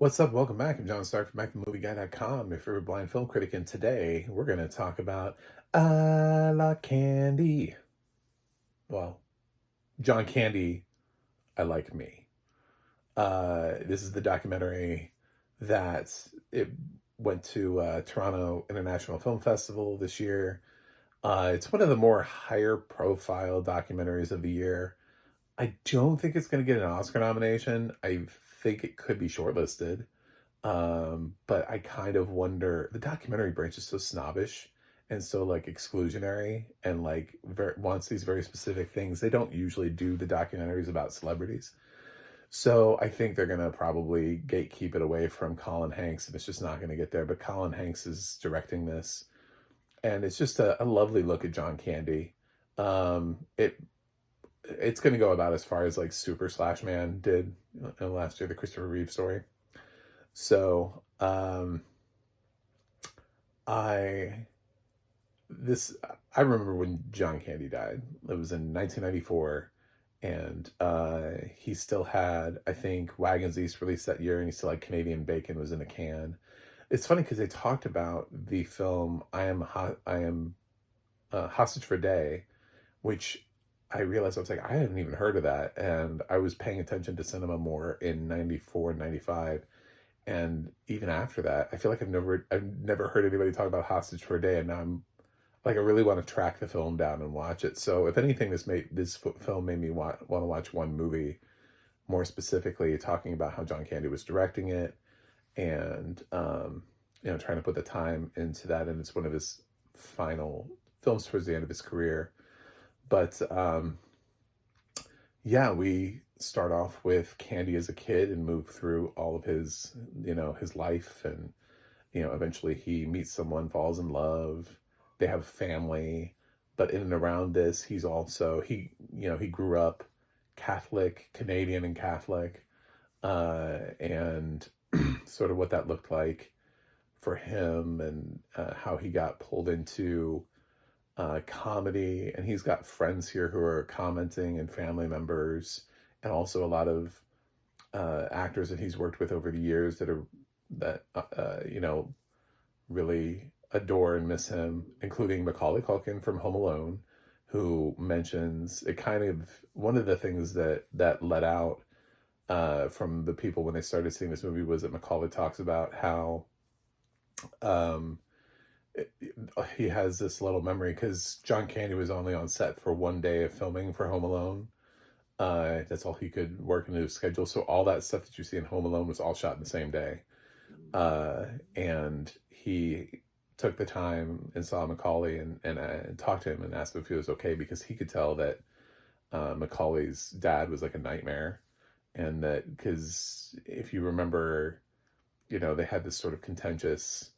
What's up? Welcome back. I'm John Stark from BackTheMovieGuy.com, your favorite blind film critic, and today we're going to talk about I Like Candy. Well, John Candy, I Like Me. This is the documentary that it went to Toronto International Film Festival this year. It's one of the more higher profile documentaries of the year. I don't think it's going to get an Oscar nomination. I think it could be shortlisted. But I kind of wonder, the documentary branch is so snobbish and so like exclusionary and like wants these very specific things. They don't usually do the documentaries about celebrities. So I think they're gonna probably gatekeep it away from Colin Hanks, and it's just not gonna get there. But Colin Hanks is directing this, and it's just a lovely look at John Candy. It's gonna go about as far as like Super Slash Man did last year, the Christopher Reeve story. So I this I remember when John Candy died. It was in 1994, and he still had, I think, Wagons East released that year, and he still had Canadian Bacon was in a can. It's funny because they talked about the film I am Hostage for a Day, which I realized I was like, I hadn't even heard of that, and I was paying attention to cinema more in 94 and 95. And even after that, I feel like I've never heard anybody talk about Hostage for a Day, and now I'm like, I really want to track the film down and watch it. So if anything, this film made me want to watch one movie more specifically, talking about how John Candy was directing it, and trying to put the time into that. And it's one of his final films towards the end of his career. But yeah, we start off with Candy as a kid and move through all of his, his life. And, eventually he meets someone, falls in love. They have a family. But in and around this, he grew up Catholic, Canadian and Catholic, and sort of what that looked like for him, and how he got pulled into comedy. And he's got friends here who are commenting, and family members, and also a lot of actors that he's worked with over the years that really adore and miss him, including Macaulay Culkin from Home Alone, who mentions it. Kind of one of the things that let out from the people when they started seeing this movie was that Macaulay talks about how um, he has this little memory because John Candy was only on set for one day of filming for Home Alone. That's all he could work into his schedule. So all that stuff that you see in Home Alone was all shot in the same day. And he took the time and saw Macaulay and talked to him and asked him if he was okay, because he could tell that Macaulay's dad was like a nightmare. And that, because if you remember, they had this sort of contentious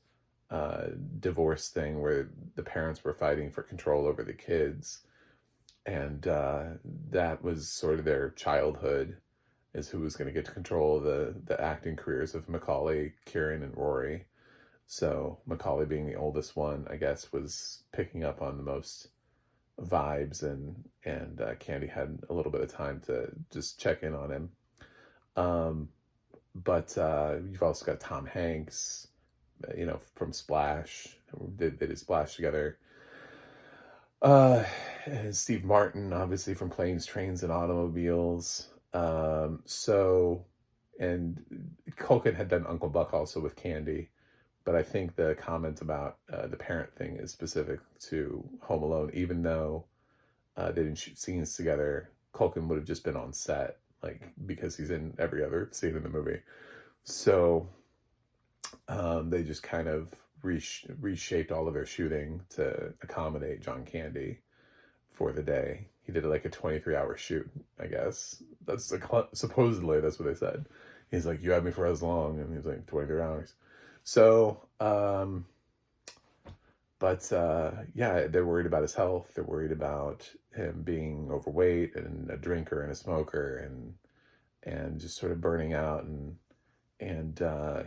divorce thing where the parents were fighting for control over the kids, and that was sort of their childhood, is who was going to get to control the acting careers of Macaulay, Kieran, and Rory. So Macaulay, being the oldest one, I guess, was picking up on the most vibes, and Candy had a little bit of time to just check in on him. But you've also got Tom Hanks, from Splash. They did Splash together. And Steve Martin, obviously, from Planes, Trains, and Automobiles. And Culkin had done Uncle Buck also with Candy. But I think the comment about the parent thing is specific to Home Alone, even though they didn't shoot scenes together. Culkin would have just been on set, like, because he's in every other scene in the movie. So they just kind of reshaped all of their shooting to accommodate John Candy for the day. He did like a 23-hour shoot, I guess. That's supposedly that's what they said. He's like, you had me for as long, and he's like 23 hours. So, yeah, they're worried about his health. They're worried about him being overweight and a drinker and a smoker, and just sort of burning out, and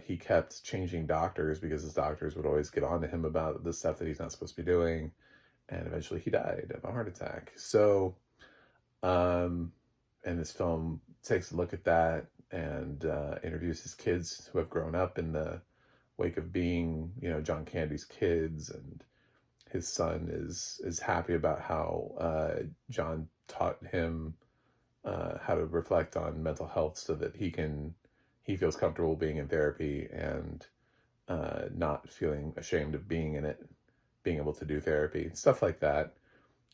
he kept changing doctors because his doctors would always get on to him about the stuff that he's not supposed to be doing, and eventually he died of a heart attack. So, and this film takes a look at that. and interviews his kids who have grown up in the wake of being, John Candy's kids, and his son is happy about how John taught him how to reflect on mental health so that he feels comfortable being in therapy and not feeling ashamed of being in it, being able to do therapy, stuff like that.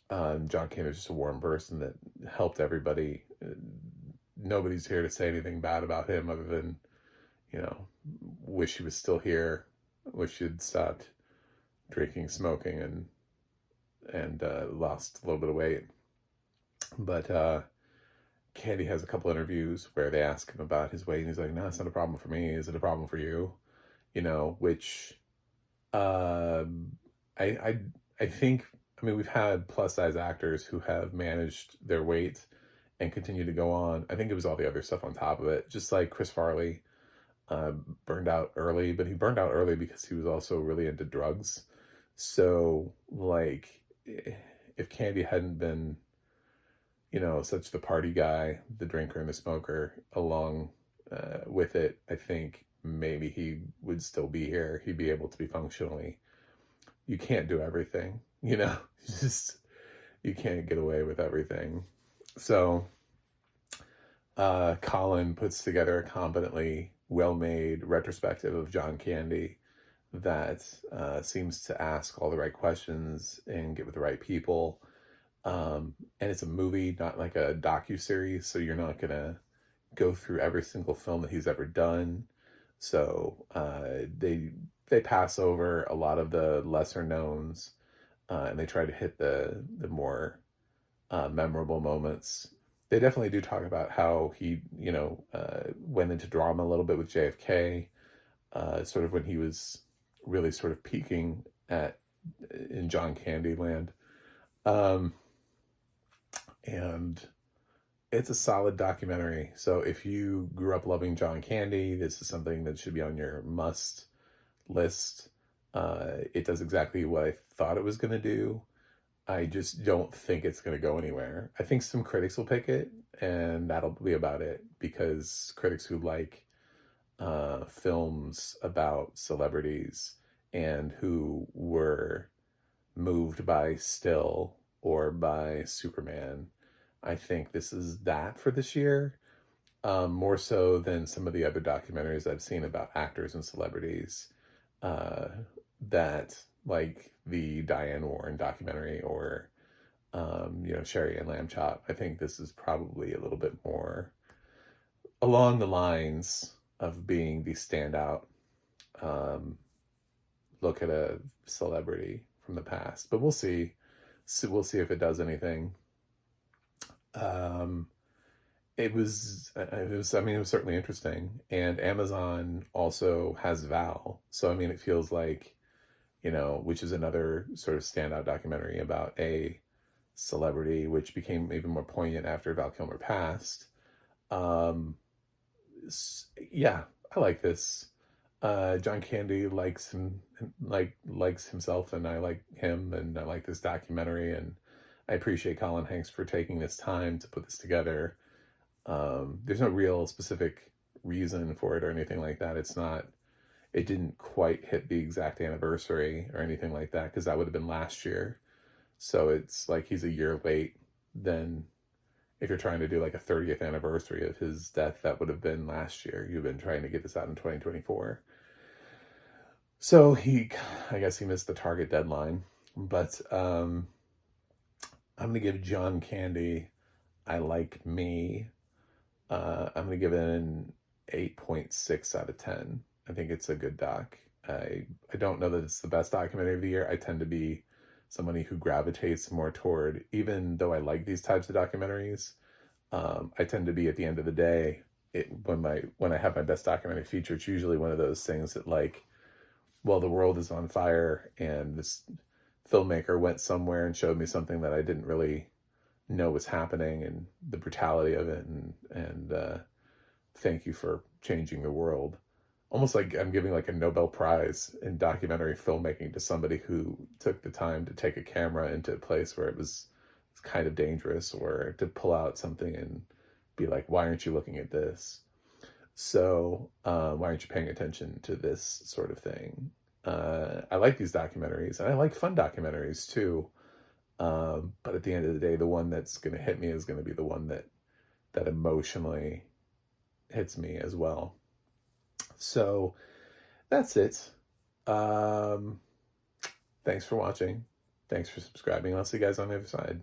John Candy was just a warm person that helped everybody. Nobody's here to say anything bad about him other than, wish he was still here, wish he'd stopped drinking, smoking, and lost a little bit of weight. But Candy has a couple interviews where they ask him about his weight, and he's like, "No, it's not a problem for me. Is it a problem for you?" Which I think. I mean, we've had plus size actors who have managed their weight and continue to go on. I think it was all the other stuff on top of it. Just like Chris Farley burned out early, but he burned out early because he was also really into drugs. So, like, if Candy hadn't been, such the party guy, the drinker and the smoker, along with it, I think maybe he would still be here. He'd be able to be functionally. You can't do everything, just, you can't get away with everything. So Colin puts together a competently well-made retrospective of John Candy that seems to ask all the right questions and get with the right people. And it's a movie, not like a docu-series, so you're not gonna go through every single film that he's ever done. So they pass over a lot of the lesser knowns, and they try to hit the more memorable moments. They definitely do talk about how he, went into drama a little bit with JFK, sort of when he was really sort of peaking in John Candy land. And it's a solid documentary. So if you grew up loving John Candy, this is something that should be on your must list. It does exactly what I thought it was going to do. I just don't think it's going to go anywhere. I think some critics will pick it, and that'll be about it, because critics who like films about celebrities and who were moved by Still or by Superman, I think this is that for this year, more so than some of the other documentaries I've seen about actors and celebrities, that, like the Diane Warren documentary or, Sherry Ann Lamb Chop. I think this is probably a little bit more along the lines of being the standout look at a celebrity from the past. But we'll see. So we'll see if it does anything. It was certainly interesting. And Amazon also has Val. So, it feels like, which is another sort of standout documentary about a celebrity, which became even more poignant after Val Kilmer passed. Yeah, I like this. John Candy likes himself, and I like him, and I like this documentary, and I appreciate Colin Hanks for taking this time to put this together. There's no real specific reason for it or anything like that. It didn't quite hit the exact anniversary or anything like that, because that would have been last year. So it's like he's a year late. Then if you're trying to do like a 30th anniversary of his death, that would have been last year. You've been trying to get this out in 2024. So I guess he missed the target deadline. But I'm going to give John Candy, I Like Me, I'm going to give it an 8.6 out of 10. I think it's a good doc. I don't know that it's the best documentary of the year. I tend to be somebody who gravitates more toward, even though I like these types of documentaries, I tend to be, at the end of the day, when I have my best documentary feature, it's usually one of those things that, like, well, the world is on fire, and this filmmaker went somewhere and showed me something that I didn't really know was happening, and the brutality of it, and thank you for changing the world. Almost like I'm giving like a Nobel Prize in documentary filmmaking to somebody who took the time to take a camera into a place where it was kind of dangerous, or to pull out something and be like, why aren't you looking at this? So why aren't you paying attention to this sort of thing? I like these documentaries, and I like fun documentaries too. But at the end of the day, the one that's going to hit me is going to be the one that emotionally hits me as well. So that's it. Thanks for watching. Thanks for subscribing. I'll see you guys on the other side.